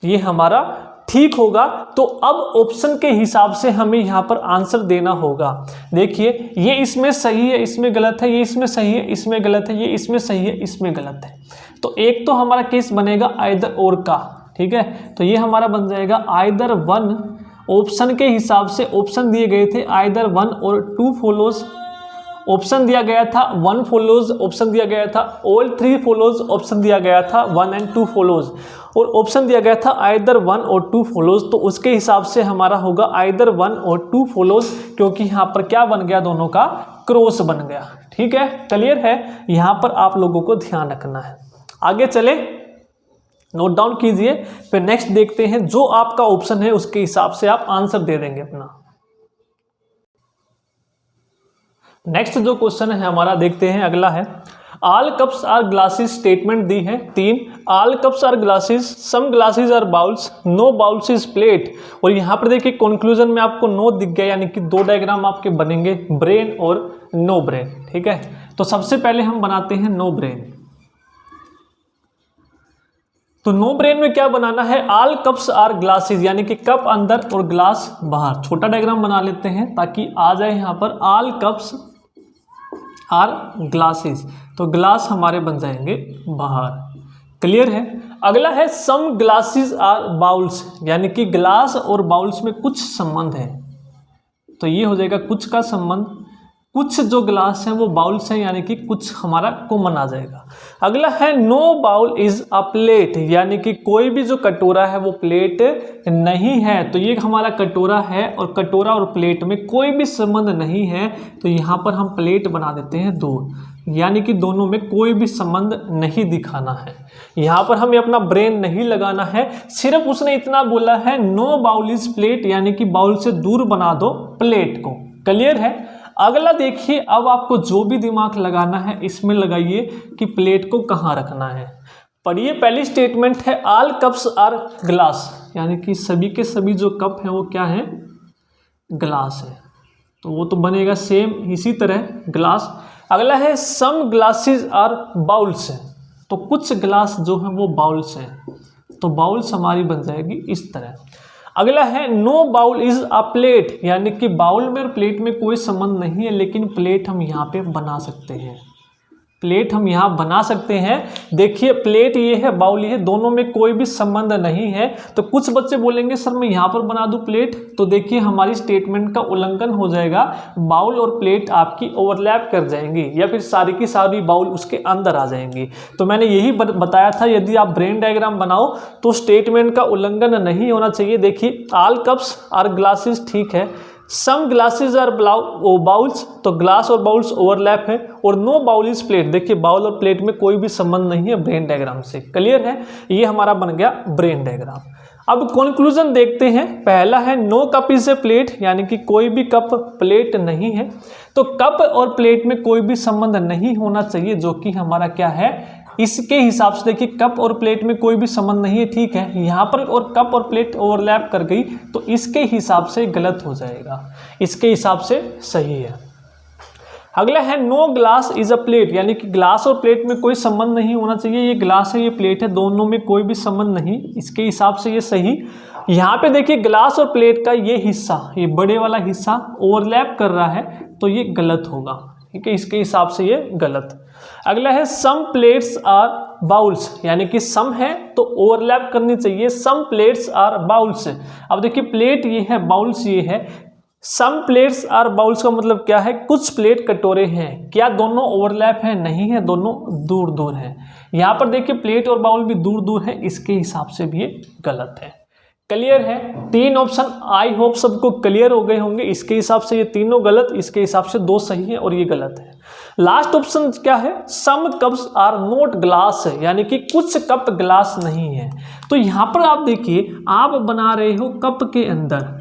ये हमारा ठीक होगा। तो अब ऑप्शन के हिसाब से हमें यहाँ पर आंसर देना होगा। देखिए ये इसमें सही है, इसमें गलत है, ये इसमें सही है, इसमें गलत है, ये इसमें सही है, इसमें गलत है। तो एक तो हमारा केस बनेगा आइदर और का, ठीक है। तो ये हमारा बन जाएगा आइदर वन, ऑप्शन के हिसाब से ऑप्शन दिए गए थे आइदर वन और टू फॉलोज, ऑप्शन दिया गया था वन फॉलोज, ऑप्शन दिया गया था ऑल थ्री फॉलोज, ऑप्शन दिया गया था वन एंड टू फॉलोज। और ऑप्शन दिया गया था आइदर 1 और 2 फॉलोज, तो उसके हिसाब से हमारा होगा आइदर 1 और 2 फॉलोज, क्योंकि यहाँ पर क्या बन गया, दोनों का क्रॉस बन गया। ठीक है, क्लियर है, यहाँ पर आप लोगों को ध्यान रखना है। आगे चले, नोट डाउन कीजिए, फिर नेक्स्ट देखते हैं। जो आपका ऑप्शन है उसके हिसाब से आप आंसर दे देंगे अपना। नेक्स्ट जो क्वेश्चन है हमारा, देखते हैं, अगला है all cups are glasses, statement दी है 3, all cups are glasses, some glasses are bowls, no bowls is plate. और यहाँ पर देखिए कंक्लूजन में आपको नो दिख गया, यानी कि 2 डायग्राम आपके बनेंगे, ब्रेन और नो ब्रेन। ठीक है, तो सबसे पहले हम बनाते हैं नो ब्रेन। तो नो ब्रेन में क्या बनाना है, ऑल कप्स आर ग्लासेस, यानी कि कप अंदर और ग्लास बाहर। छोटा डायग्राम बना लेते हैं ताकि आ जाए यहाँ पर ऑल कप्स आर ग्लासेस, तो ग्लास हमारे बन जाएंगे बाहर। क्लियर है। अगला है सम ग्लासेस आर बाउल्स, यानी कि ग्लास और बाउल्स में कुछ संबंध है, तो ये हो जाएगा कुछ का संबंध। कुछ जो ग्लास हैं वो बाउल्स हैं, यानी कि कुछ हमारा कॉमन आ जाएगा। अगला है no bowl is a plate, यानी कि कोई भी जो कटोरा है वो प्लेट नहीं है, तो ये हमारा कटोरा है और कटोरा और प्लेट में कोई भी संबंध नहीं है, तो यहाँ पर हम प्लेट बना देते हैं 2, यानी कि दोनों में कोई भी संबंध नहीं दिखाना है। यहाँ पर हमें अपना ब्रेन नहीं लगाना है, सिर्फ उसने इतना बोला है नो बाउल इज प्लेट, यानी कि बाउल से दूर बना दो प्लेट को। क्लियर है। अगला देखिए, अब आपको जो भी दिमाग लगाना है इसमें लगाइए कि प्लेट को कहाँ रखना है। पढ़िए, पहली स्टेटमेंट है ऑल कप्स आर ग्लास, यानी कि सभी के सभी जो कप हैं वो क्या है, ग्लास है, तो वो तो बनेगा सेम इसी तरह ग्लास। अगला है सम ग्लासेस आर बाउल्स, तो कुछ ग्लास जो हैं वो बाउल्स हैं, तो बाउल्स हमारी बन जाएगी इस तरह। अगला है no bowl is a plate, यानी कि बाउल में और प्लेट में कोई संबंध नहीं है, लेकिन प्लेट हम यहाँ पे बना सकते हैं, प्लेट हम यहाँ बना सकते हैं। देखिए प्लेट ये है, बाउल ये है, दोनों में कोई भी संबंध नहीं है। तो कुछ बच्चे बोलेंगे सर मैं यहाँ पर बना दूँ प्लेट, तो देखिए हमारी स्टेटमेंट का उल्लंघन हो जाएगा, बाउल और प्लेट आपकी ओवरलैप कर जाएंगी, या फिर सारी की सारी बाउल उसके अंदर आ जाएंगी। तो मैंने यही बताया था, यदि आप ब्रेन डायग्राम बनाओ तो स्टेटमेंट का उल्लंघन नहीं होना चाहिए। देखिए ऑल कप्स आर ग्लासेस, ठीक है, सम ग्लासेस आर बाउल्स, तो ग्लास और बाउल्स ओवरलैप है, और नो बाउल इज प्लेट, देखिए बाउल और प्लेट में कोई भी संबंध नहीं है ब्रेन डायग्राम से। क्लियर है, ये हमारा बन गया ब्रेन डायग्राम। अब कंक्लूजन देखते हैं। पहला है no cup is a plate, यानी कि कोई भी कप प्लेट नहीं है, तो कप और प्लेट में कोई भी संबंध नहीं होना चाहिए, जो कि हमारा क्या है, इसके हिसाब से देखिए कप और प्लेट में कोई भी संबंध नहीं है, ठीक है, यहाँ पर और कप और प्लेट ओवरलैप कर गई, तो इसके हिसाब से गलत हो जाएगा, इसके हिसाब से सही है। अगला है no glass is a plate, यानी कि ग्लास और प्लेट में कोई संबंध नहीं होना चाहिए, ये ग्लास है ये प्लेट है, दोनों में कोई भी संबंध नहीं, इसके हिसाब से ये सही। यहाँ पे देखिए ग्लास और प्लेट का ये हिस्सा, ये बड़े वाला हिस्सा ओवरलैप कर रहा है, तो ये गलत होगा, ठीक है, इसके हिसाब से ये गलत। अगला है सम प्लेट्स आर बाउल्स, यानी कि सम है तो ओवरलैप करनी चाहिए, सम प्लेट्स आर बाउल्स। अब देखिए प्लेट ये है, बाउल्स ये है, सम प्लेट्स आर बाउल्स का मतलब क्या है, कुछ प्लेट कटोरे हैं, क्या दोनों ओवरलैप है, नहीं है, दोनों दूर दूर हैं। यहाँ पर देखिए प्लेट और बाउल भी दूर दूर है, इसके हिसाब से भी ये गलत है। क्लियर है, 3 ऑप्शन आई होप सबको क्लियर हो गए होंगे। इसके हिसाब से ये तीनों गलत, इसके हिसाब से 2 सही है और ये गलत है। लास्ट ऑप्शन क्या है, सम कप्स आर नॉट ग्लास है, यानी कि कुछ कप ग्लास नहीं है। तो यहाँ पर आप देखिए, आप बना रहे हो कप के अंदर,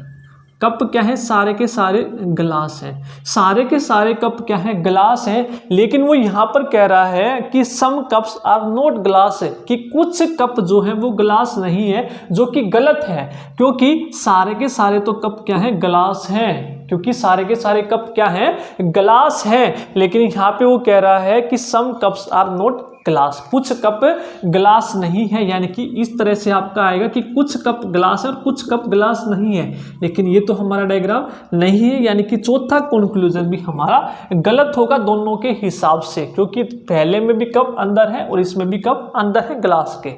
कप क्या है, सारे के सारे ग्लास हैं, सारे के सारे कप क्या है, ग्लास हैं, लेकिन वो यहाँ पर कह रहा है कि सम कप्स आर नॉट ग्लास है, कि कुछ कप जो है वो ग्लास नहीं है, जो कि गलत है, क्योंकि सारे के सारे तो कप क्या है, ग्लास हैं, क्योंकि सारे के सारे कप क्या हैं, ग्लास हैं। लेकिन यहाँ पे वो कह रहा है कि सम कप्स आर नॉट ग्लास, कुछ कप ग्लास नहीं है, यानी कि इस तरह से आपका आएगा कि कुछ कप ग्लास है और कुछ कप ग्लास नहीं है, लेकिन ये तो हमारा डायग्राम नहीं है, यानी कि चौथा कंक्लूजन भी हमारा गलत होगा दोनों के हिसाब से, क्योंकि पहले में भी कप अंदर है और इसमें भी कप अंदर है ग्लास के।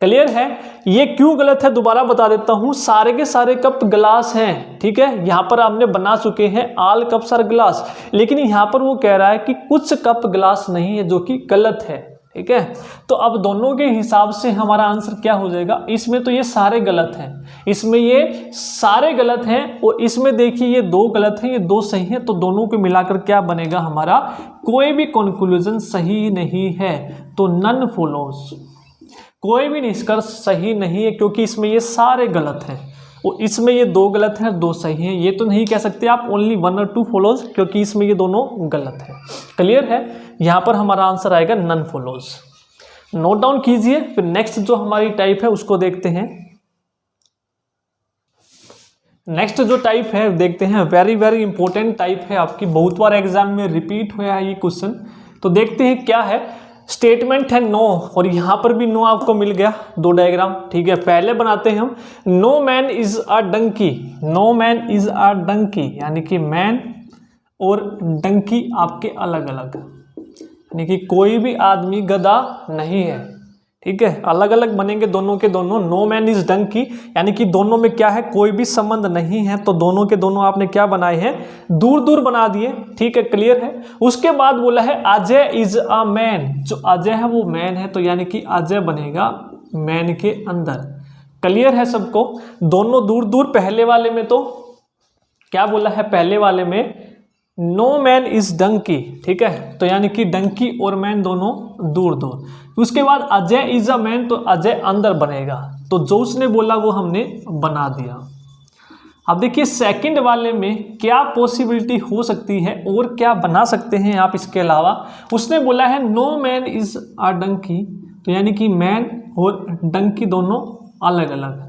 क्लियर है, ये क्यों गलत है दोबारा बता देता हूं, सारे के सारे कप ग्लास हैं, ठीक है, यहाँ पर आपने बना चुके हैं ऑल कप्स आर ग्लास, लेकिन यहाँ पर वो कह रहा है कि कुछ कप ग्लास नहीं है, जो कि गलत है। ठीक है। तो अब दोनों के हिसाब से हमारा आंसर क्या हो जाएगा, इसमें तो ये सारे गलत हैं, इसमें ये सारे गलत हैं और इसमें देखिए ये 2 गलत हैं, ये 2 सही हैं, तो दोनों को मिलाकर क्या बनेगा हमारा, कोई भी कंक्लूजन सही नहीं है, तो नन फॉलोज, कोई भी निष्कर्ष सही नहीं है क्योंकि इसमें ये सारे गलत हैं और इसमें ये 2 गलत हैं 2 सही हैं। ये तो नहीं कह सकते आप ओनली 1 और 2 फॉलोज क्योंकि इसमें ये दोनों गलत हैं। क्लियर है, यहाँ पर हमारा आंसर आएगा नन फॉलोज। नोट डाउन कीजिए। फिर नेक्स्ट जो हमारी टाइप है उसको देखते हैं। नेक्स्ट जो टाइप है देखते हैं, वेरी वेरी इंपॉर्टेंट टाइप है, आपकी बहुत बार एग्जाम में रिपीट हुआ है ये क्वेश्चन। तो देखते हैं क्या है। स्टेटमेंट है नो और यहाँ पर भी नो आपको मिल गया 2 डायग्राम। ठीक है, पहले बनाते हैं हम। No man is a donkey, no man is a donkey यानी कि मैन और डंकी आपके अलग अलग, यानी कि कोई भी आदमी गधा नहीं है। ठीक है, अलग अलग बनेंगे दोनों के दोनों। नो मैन इज डंकी यानी कि दोनों में क्या है, कोई भी संबंध नहीं है, तो दोनों के दोनों आपने क्या बनाए हैं, दूर दूर बना दिए। ठीक है, क्लियर है। उसके बाद बोला है अजय इज अ मैन, जो अजय है वो मैन है, तो यानी कि अजय बनेगा मैन के अंदर। क्लियर है सबको, दोनों दूर दूर। पहले वाले में तो क्या बोला है, पहले वाले में नो मैन इज डंकी, ठीक है, तो यानी कि डंकी और मैन दोनों दूर दूर। उसके बाद अजय इज अ मैन, तो अजय अंदर बनेगा, तो जो उसने बोला वो हमने बना दिया। अब देखिए सेकंड वाले में क्या पॉसिबिलिटी हो सकती है और क्या बना सकते हैं आप इसके अलावा। उसने बोला है no man is a donkey, तो यानी कि मैन और डंकी दोनों अलग अलग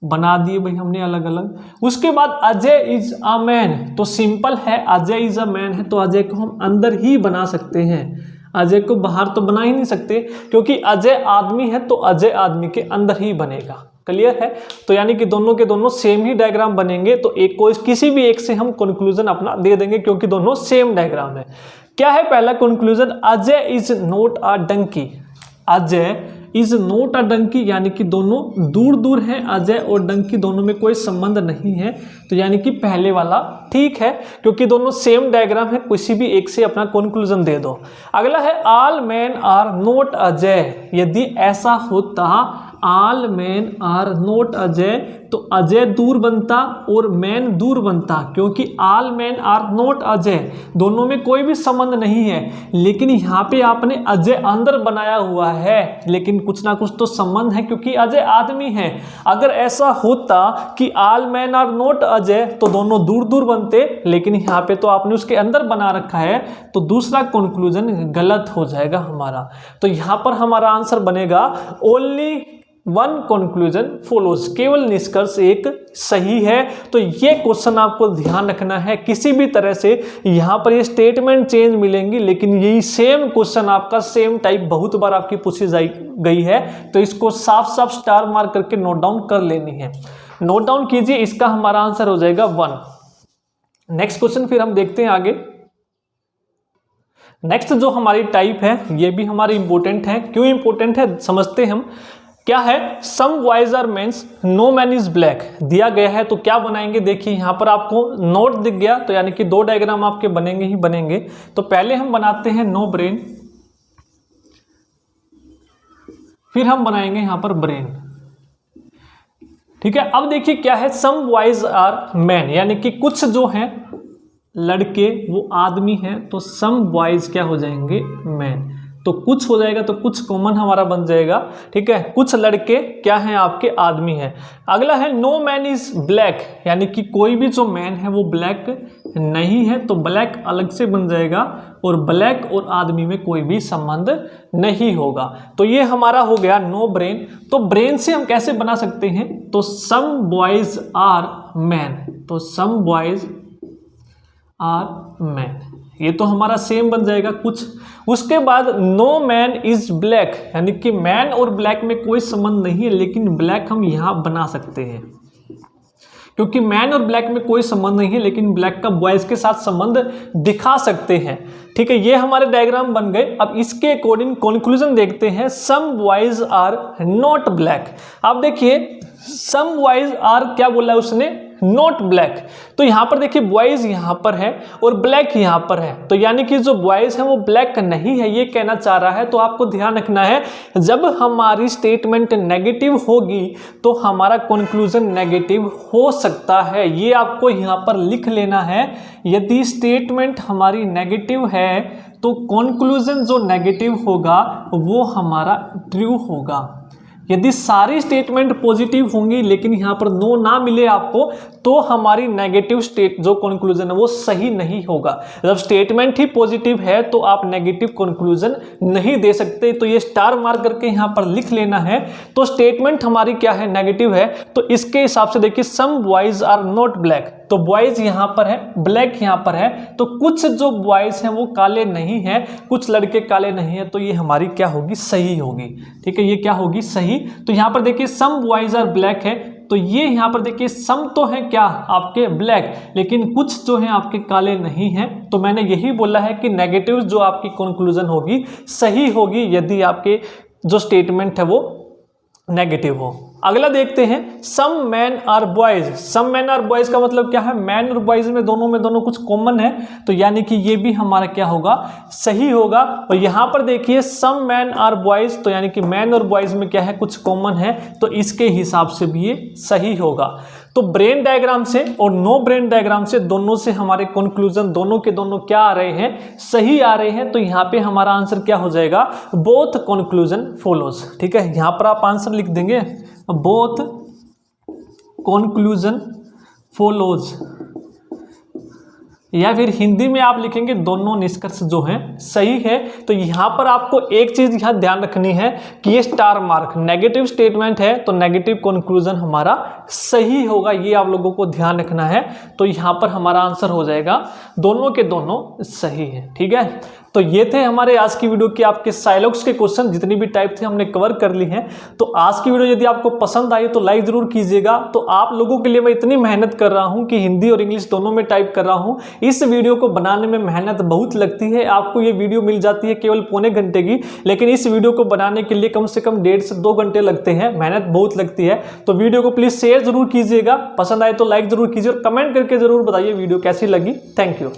बना दिए भाई हमने अलग अलग। उसके बाद अजय इज अ मैन, तो सिंपल है, अजय इज अ मैन है तो अजय को हम अंदर ही बना सकते हैं, अजय को बाहर तो बना ही नहीं सकते क्योंकि अजय आदमी है, तो अजय आदमी के अंदर ही बनेगा। क्लियर है, तो यानी कि दोनों के दोनों सेम ही डायग्राम बनेंगे, तो एक को किसी भी एक से हम कंक्लूजन अपना दे देंगे क्योंकि दोनों सेम डायग्राम है। क्या है पहला conclusion, Ajay is not a donkey, Ajay is not a donkey यानी कि दोनों दूर दूर हैं, अजय और डंकी दोनों में कोई संबंध नहीं है, तो यानी कि पहले वाला ठीक है क्योंकि दोनों सेम डायग्राम है, किसी भी एक से अपना कंक्लूजन दे दो। अगला है all man are not Ajay, यदि ऐसा होता all man are not Ajay, तो अजय दूर बनता और मैन दूर बनता क्योंकि all man are not Ajay, दोनों में कोई भी संबंध नहीं है। लेकिन यहाँ पे आपने अजय अंदर बनाया हुआ है, लेकिन कुछ ना कुछ तो संबंध है क्योंकि अजय आदमी है। अगर ऐसा होता कि all man are not Ajay, तो दोनों दूर दूर बनते, लेकिन यहाँ पे तो आपने उसके अंदर बना रखा है, तो दूसरा कंक्लूजन गलत हो जाएगा हमारा। तो यहाँ पर हमारा आंसर बनेगा ओनली 1 कंक्लूजन फॉलोज, केवल निष्कर्ष एक सही है। तो ये क्वेश्चन आपको ध्यान रखना है, किसी भी तरह से यहाँ पर ये स्टेटमेंट चेंज मिलेंगी, लेकिन यही सेम क्वेश्चन आपका सेम टाइप बहुत बार आपकी पूछी गई है, तो इसको साफ साफ स्टार मार्क करके नोट डाउन कर लेनी है। नोट डाउन कीजिए, इसका हमारा आंसर हो जाएगा 1। नेक्स्ट क्वेश्चन फिर हम देखते हैं आगे। नेक्स्ट जो हमारी टाइप है ये भी हमारी इंपॉर्टेंट है। क्यों इंपॉर्टेंट है समझते हैं हम। क्या है, some boys are mens, no man is black दिया गया है, तो क्या बनाएंगे, देखिए यहाँ पर आपको नोट दिख गया, तो यानी कि 2 डायग्राम आपके बनेंगे ही बनेंगे। तो पहले हम बनाते हैं नो ब्रेन, फिर हम बनाएंगे यहाँ पर ब्रेन। ठीक है, अब देखिए क्या है, सम बॉयज आर मैन यानी कि कुछ जो हैं लड़के वो आदमी हैं, तो सम बॉयज क्या हो जाएंगे, मैन, तो कुछ हो जाएगा, तो कुछ कॉमन हमारा बन जाएगा। ठीक है, कुछ लड़के क्या हैं आपके आदमी हैं। अगला है नो मैन इज ब्लैक यानी कि कोई भी जो मैन है वो ब्लैक नहीं है, तो ब्लैक अलग से बन जाएगा और ब्लैक और आदमी में कोई भी संबंध नहीं होगा। तो ये हमारा हो गया नो ब्रेन। तो ब्रेन से हम कैसे बना सकते हैं, तो सम बॉयज आर मैन, तो सम बॉयज आर मैन, ये तो हमारा सेम बन जाएगा कुछ। उसके बाद नो मैन इज ब्लैक यानी कि मैन और ब्लैक में कोई संबंध नहीं है, लेकिन ब्लैक हम यहाँ बना सकते हैं क्योंकि मैन और ब्लैक में कोई संबंध नहीं है, लेकिन ब्लैक का बॉयज के साथ संबंध दिखा सकते हैं। ठीक है, ये हमारे डायग्राम बन गए। अब इसके अकॉर्डिंग कंक्लूजन देखते हैं, some boys are not black. अब देखिए सम बॉयज आर क्या बोला है उसने, नॉट ब्लैक। तो यहाँ पर देखिए बॉयज यहाँ पर है और ब्लैक यहाँ पर है, तो यानी कि जो बॉयज है वो ब्लैक नहीं है, ये कहना चाह रहा है। तो आपको ध्यान रखना है, जब हमारी स्टेटमेंट नेगेटिव होगी तो हमारा कंक्लूजन नेगेटिव हो सकता है, ये आपको यहाँ पर लिख लेना है। यदि स्टेटमेंट हमारी नेगेटिव है तो कंक्लूजन जो नेगेटिव होगा वो हमारा ट्रू होगा। यदि सारी स्टेटमेंट पॉजिटिव होंगी लेकिन यहाँ पर नो ना मिले आपको, तो हमारी नेगेटिव स्टेट जो कंक्लूजन है वो सही नहीं होगा। जब स्टेटमेंट ही पॉजिटिव है तो आप नेगेटिव कंक्लूजन नहीं दे सकते। तो ये स्टार मार्क करके यहाँ पर लिख लेना है। तो स्टेटमेंट हमारी क्या है, नेगेटिव है। तो इसके हिसाब से देखिए some boys are not black, तो बॉयज यहाँ पर है, ब्लैक यहाँ पर है। तो कुछ जो बॉयज हैं वो काले नहीं हैं, कुछ लड़के काले नहीं हैं, तो ये हमारी क्या होगी, सही होगी। ठीक है, ये क्या होगी, सही। तो यहाँ पर देखिए सम बॉयज आर ब्लैक है, तो ये यहाँ पर देखिए सम तो है क्या आपके ब्लैक, लेकिन कुछ जो है आपके काले नहीं हैं। तो मैंने यही बोला है कि नेगेटिव जो आपकी कंक्लूजन होगी सही होगी यदि आपके जो स्टेटमेंट है वो नेगेटिव हो। अगला देखते हैं, some man are boys. Some man are boys का मतलब क्या है, मैन और बॉयज में दोनों कुछ कॉमन है, तो यानी कि ये भी हमारा क्या होगा, सही होगा। और यहाँ पर देखिए सम मैन आर बॉयज, तो यानी कि मैन और बॉयज में क्या है, कुछ कॉमन है, तो इसके हिसाब से भी ये सही होगा। तो ब्रेन डायग्राम से और नो ब्रेन डायग्राम से दोनों से हमारे कंक्लूजन दोनों के दोनों क्या आ रहे हैं, सही आ रहे हैं। तो यहाँ पे हमारा आंसर क्या हो जाएगा, बोथ कंक्लूजन फॉलोज। ठीक है, यहाँ पर आप आंसर लिख देंगे बोथ कंक्लूजन फॉलोज, या फिर हिंदी में आप लिखेंगे दोनों निष्कर्ष जो हैं सही है। तो यहाँ पर आपको एक चीज यहाँ ध्यान रखनी है कि ये स्टार मार्क नेगेटिव स्टेटमेंट है, तो नेगेटिव कंक्लूजन हमारा सही होगा, ये आप लोगों को ध्यान रखना है। तो यहाँ पर हमारा आंसर हो जाएगा दोनों के दोनों सही है। ठीक है, तो ये थे हमारे आज की वीडियो के आपके साइलॉक्स के क्वेश्चन, जितनी भी टाइप थे हमने कवर कर ली हैं। तो आज की वीडियो यदि आपको पसंद आई तो लाइक जरूर कीजिएगा। तो आप लोगों के लिए मैं इतनी मेहनत कर रहा हूं कि हिंदी और इंग्लिश दोनों में टाइप कर रहा हूं। इस वीडियो को बनाने में मेहनत बहुत लगती है, आपको ये वीडियो मिल जाती है केवल पौने घंटे की, लेकिन इस वीडियो को बनाने के लिए कम से कम 1.5 से 2 घंटे लगते हैं, मेहनत बहुत लगती है। तो वीडियो को प्लीज शेयर जरूर कीजिएगा, पसंद आए तो लाइक जरूर कीजिए और कमेंट करके जरूर बताइए वीडियो कैसी लगी। Thank you.